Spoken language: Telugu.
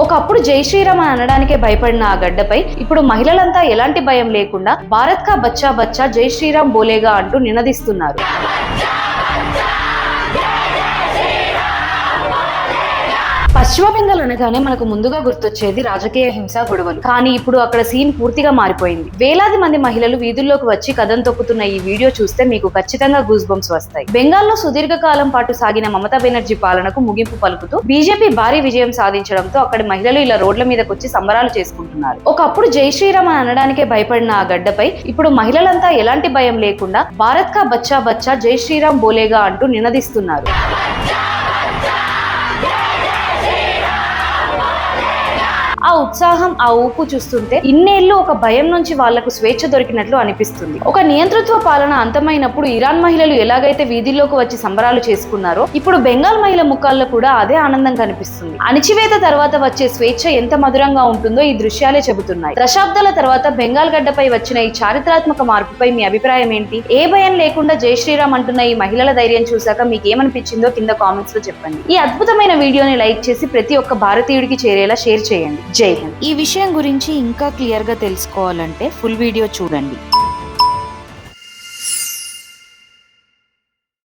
ఒకప్పుడు జై శ్రీరామ్ అని అనడానికే భయపడిన ఆ గడ్డపై ఇప్పుడు మహిళలంతా ఎలాంటి భయం లేకుండా భారత్ కా బచ్చా బచ్చా జై శ్రీరామ్ బోలేగా అంటూ నినదిస్తున్నారు. పశ్చిమ బెంగాల్ అనగానే మనకు ముందుగా గుర్తొచ్చేది రాజకీయ హింస గొడవలు. కానీ ఇప్పుడు అక్కడ సీన్ పూర్తిగా మారిపోయింది. వేలాది మంది మహిళలు వీధుల్లోకి వచ్చి కథం తొక్కుతున్న ఈ వీడియో చూస్తే మీకు ఖచ్చితంగా గూస్ బంప్స్ వస్తాయి. బెంగాల్లో సుదీర్ఘకాలం పాటు సాగిన మమతా బెనర్జీ పాలనకు ముగింపు పలుకుతూ బీజేపీ భారీ విజయం సాధించడంతో అక్కడి మహిళలు ఇలా రోడ్ల మీదకి వచ్చి సంబరాలు చేసుకుంటున్నారు. ఒకప్పుడు జై శ్రీరామ్ అని అనడానికే భయపడిన ఆ గడ్డపై ఇప్పుడు మహిళలంతా ఎలాంటి భయం లేకుండా భారత్ కా బచ్చా బచ్చా జై శ్రీరామ్ బోలేగా అంటూ నినదిస్తున్నారు. ఆ ఉత్సాహం, ఆ ఊపు చూస్తుంటే ఇన్నేళ్లు ఒక భయం నుంచి వాళ్లకు స్వేచ్ఛ దొరికినట్లు అనిపిస్తుంది. ఒక నియంతృత్వ పాలన అంతమైనప్పుడు ఇరాన్ మహిళలు ఎలాగైతే వీధుల్లోకి వచ్చి సంబరాలు చేసుకున్నారో ఇప్పుడు బెంగాల్ మహిళ ముఖాల్లో కూడా అదే ఆనందం కనిపిస్తుంది. అణిచివేత తర్వాత వచ్చే స్వేచ్ఛ ఎంత మధురంగా ఉంటుందో ఈ దృశ్యాలే చెబుతున్నాయి. దశాబ్దాల తర్వాత బెంగాల్ గడ్డపై వచ్చిన ఈ చారిత్రాత్మక మార్పుపై మీ అభిప్రాయం ఏంటి? ఏ భయం లేకుండా జై శ్రీరామ్ అంటున్న ఈ మహిళల ధైర్యం చూశాక మీకు ఏమనిపించిందో కింద కామెంట్స్ లో చెప్పండి. ఈ అద్భుతమైన వీడియోని లైక్ చేసి ప్రతి ఒక్క భారతీయుడికి చేరేలా షేర్ చేయండి. జై హింద్. ఈ విషయం గురించి ఇంకా క్లియర్ గా తెలుసుకోవాలంటే ఫుల్ వీడియో చూడండి.